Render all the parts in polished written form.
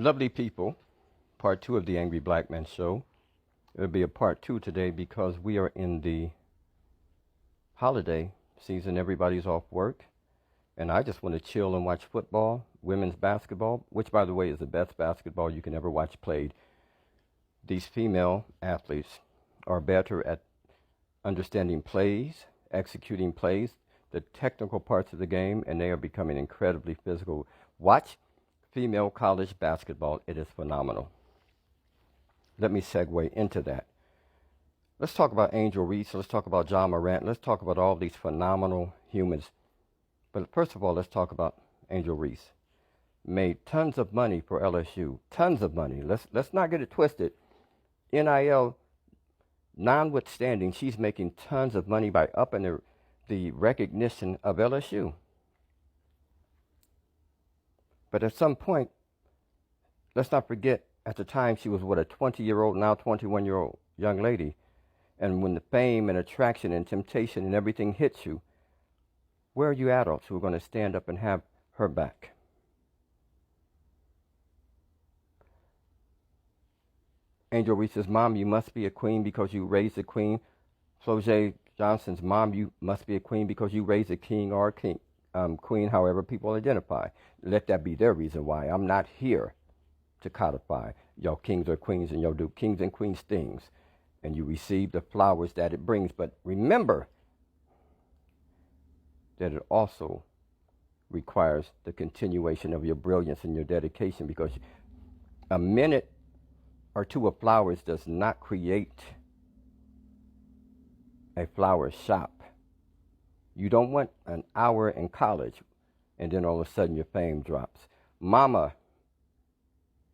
Lovely people, part two of the Angry Black Man Show. It'll be a part two today because we are in the holiday season. Everybody's off work, and I just want to chill and watch football, women's basketball, which, by the way, is the best basketball you can ever watch played. These female athletes are better at understanding plays, executing plays, the technical parts of the game, and they are becoming incredibly physical. Watch female college basketball. It is phenomenal. Let me segue into that. Let's talk about Angel Reese. Let's talk about John Morant. Let's talk about all these phenomenal humans. But first of all, let's talk about Angel Reese. Made tons of money for LSU. Tons of money. Let's not get it twisted. NIL notwithstanding, she's making tons of money by upping the recognition of LSU. But at some point, let's not forget, at the time she was, a 20-year-old, now 21-year-old young lady. And when the fame and attraction and temptation and everything hits you, where are you adults who are going to stand up and have her back? Angel Reese's mom, you must be a queen because you raised a queen. Flau'jae Johnson's mom, you must be a queen because you raised a king or a queen, however people identify. Let that be their reason why. I'm not here to codify your kings or queens and your do kings and queens things. And you receive the flowers that it brings. But remember that it also requires the continuation of your brilliance and your dedication, because a minute or two of flowers does not create a flower shop. You don't want an hour in college and then all of a sudden your fame drops. Mama,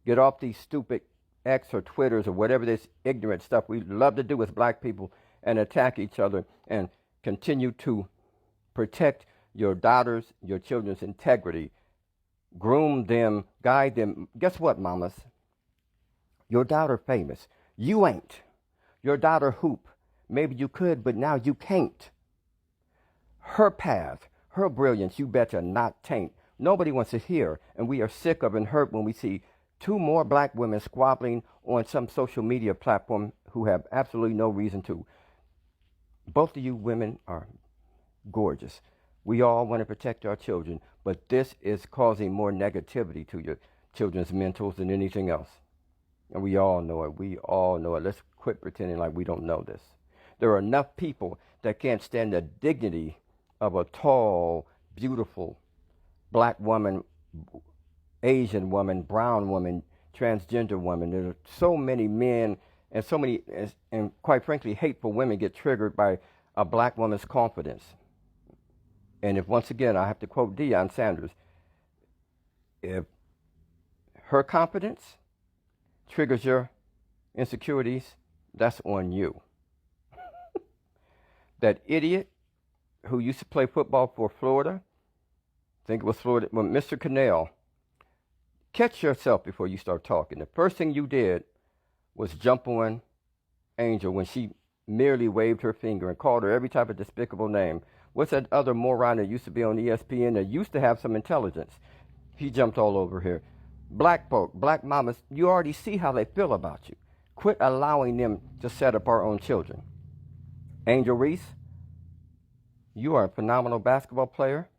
get off these stupid X or Twitters or whatever this ignorant stuff we love to do as black people and attack each other, and continue to protect your daughters, your children's integrity. Groom them, guide them. Guess what, mamas? Your daughter famous. You ain't. Your daughter hoop. Maybe you could, but now you can't. Her path, her brilliance, you betcha not taint. Nobody wants to hear, and we are sick of and hurt when we see two more black women squabbling on some social media platform who have absolutely no reason to. Both of you women are gorgeous. We all want to protect our children, but this is causing more negativity to your children's mentals than anything else. And we all know it. We all know it. Let's quit pretending like we don't know this. There are enough people that can't stand the dignity of a tall, beautiful black woman, Asian woman, brown woman, transgender woman. There are so many men and so many, and quite frankly, hateful women get triggered by a black woman's confidence. And if, once again, I have to quote Deion Sanders, if her confidence triggers your insecurities, that's on you. That idiot who used to play football for Florida, I think it was Florida, well, Mr. Cannell, catch yourself before you start talking. The first thing you did was jump on Angel when she merely waved her finger and called her every type of despicable name. What's that other moron that used to be on ESPN that used to have some intelligence? He jumped all over here. Black folk, black mamas, you already see how they feel about you. Quit allowing them to set up our own children. Angel Reese, you are a phenomenal basketball player.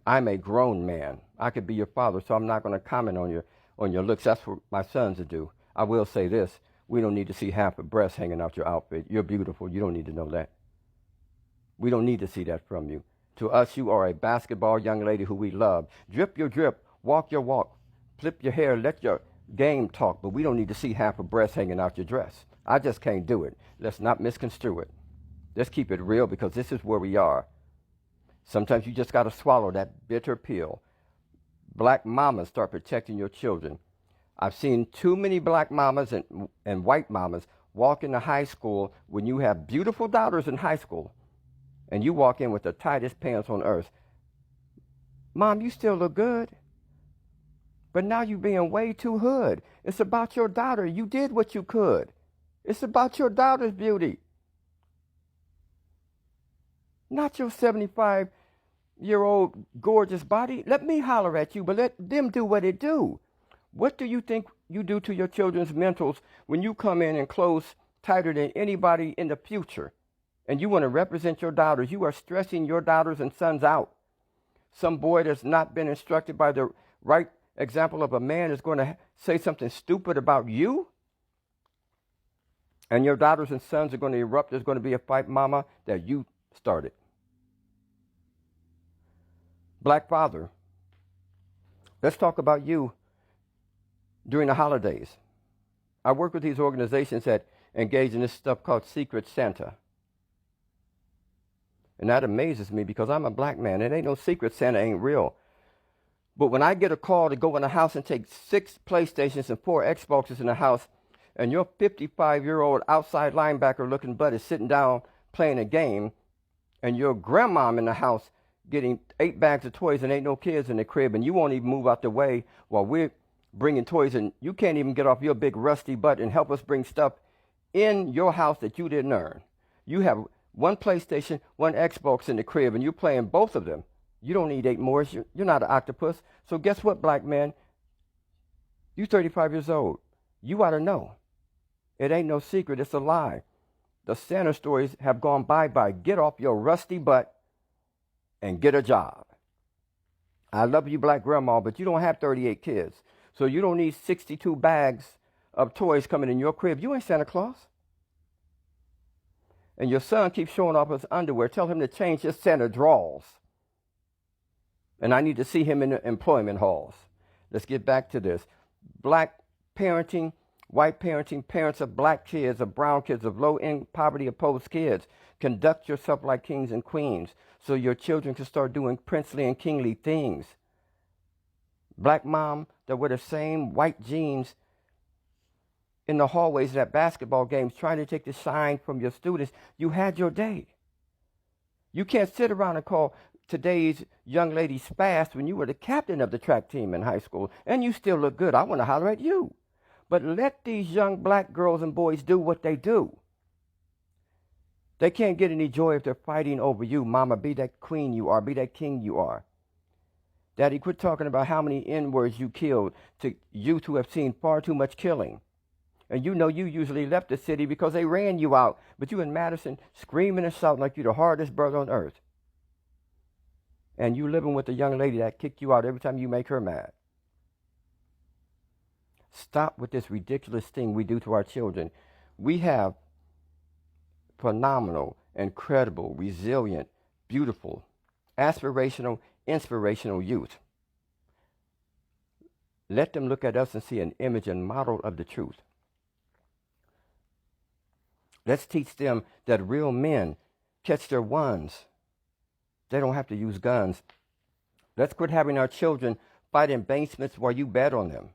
I'm a grown man. I could be your father, so I'm not going to comment on your looks. That's for my sons to do. I will say this. We don't need to see half a breast hanging out your outfit. You're beautiful. You don't need to know that. We don't need to see that from you. To us, you are a basketball young lady who we love. Drip your drip. Walk your walk. Flip your hair. Let your game talk. But we don't need to see half a breast hanging out your dress. I just can't do it. Let's not misconstrue it. Let's keep it real, because this is where we are. Sometimes you just got to swallow that bitter pill. Black mamas, start protecting your children. I've seen too many black mamas and white mamas walk into high school when you have beautiful daughters in high school, and you walk in with the tightest pants on earth. Mom, you still look good, but now you're being way too hood. It's about your daughter. You did what you could. It's about your daughter's beauty, not your 75-year-old gorgeous body. Let me holler at you, but let them do what it do. What do you think you do to your children's mentals when you come in and close tighter than anybody in the future and you want to represent your daughters? You are stressing your daughters and sons out. Some boy that's not been instructed by the right example of a man is going to say something stupid about you, and your daughters and sons are going to erupt. There's going to be a fight, mama, that you started. Black father, let's talk about you during the holidays. I work with these organizations that engage in this stuff called Secret Santa. And that amazes me because I'm a black man. It ain't no secret Santa, ain't real. But when I get a call to go in the house and take 6 PlayStations and 4 Xboxes in the house, and your 55-year-old outside linebacker looking butt is sitting down playing a game, and your grandmom in the house getting 8 bags of toys and ain't no kids in the crib, and you won't even move out the way while we're bringing toys, and you can't even get off your big rusty butt and help us bring stuff in your house that you didn't earn. You have 1 PlayStation, 1 Xbox in the crib, and you're playing both of them. You don't need 8 more. You're not an octopus. So guess what, black man? You're 35 years old. You ought to know. It ain't no secret. It's a lie. The Santa stories have gone bye-bye. Get off your rusty butt and get a job. I love you, black grandma, but you don't have 38 kids. So you don't need 62 bags of toys coming in your crib. You ain't Santa Claus. And your son keeps showing off his underwear. Tell him to change his Santa drawers. And I need to see him in the employment halls. Let's get back to this. Black parenting, white parenting, parents of black kids, of brown kids, of low-income, poverty-opposed kids. Conduct yourself like kings and queens so your children can start doing princely and kingly things. Black mom that wear the same white jeans in the hallways at basketball games trying to take the shine from your students. You had your day. You can't sit around and call today's young ladies fast when you were the captain of the track team in high school and you still look good. I want to holler at you. But let these young black girls and boys do what they do. They can't get any joy if they're fighting over you. Mama, be that queen you are. Be that king you are. Daddy, quit talking about how many N-words you killed to youth who have seen far too much killing. And you know you usually left the city because they ran you out. But you in Madison screaming and shouting like you're the hardest brother on earth. And you living with a young lady that kicked you out every time you make her mad. Stop with this ridiculous thing we do to our children. We have phenomenal, incredible, resilient, beautiful, aspirational, inspirational youth. Let them look at us and see an image and model of the truth. Let's teach them that real men catch their ones. They don't have to use guns. Let's quit having our children fight in basements while you bet on them.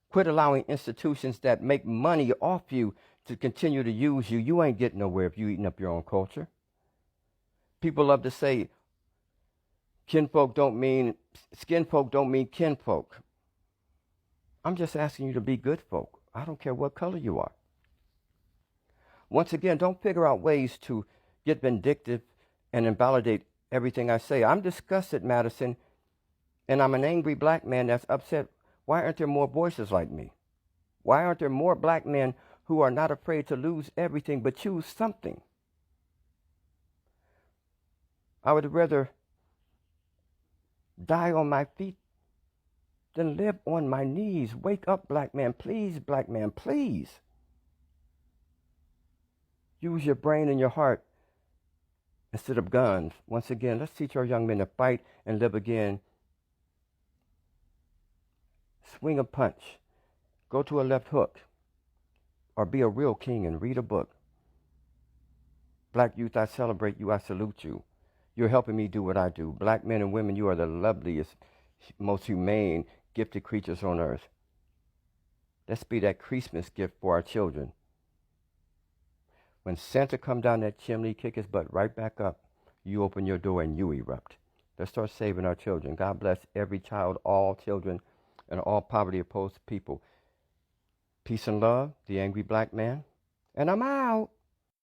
Quit allowing institutions that make money off you to continue to use you. You ain't getting nowhere if you're eating up your own culture. People love to say, skinfolk don't mean kinfolk. I'm just asking you to be good folk. I don't care what color you are. Once again, don't figure out ways to get vindictive and invalidate everything I say. I'm disgusted, Madison, and I'm an angry black man that's upset. Why aren't there more voices like me? Why aren't there more black men who are not afraid to lose everything but choose something? I would rather die on my feet than live on my knees. Wake up, black man, please, black man, please. Use your brain and your heart instead of guns. Once again, let's teach our young men to fight and live again. Swing a punch. Go to a left hook. Or be a real king and read a book. Black youth, I celebrate you. I salute you. You're helping me do what I do. Black men and women, you are the loveliest, most humane, gifted creatures on earth. Let's be that Christmas gift for our children. When Santa come down that chimney, kick his butt right back up, you open your door and you erupt. Let's start saving our children. God bless every child, all children, and all poverty-opposed people. Peace and love, the angry black man. And I'm out.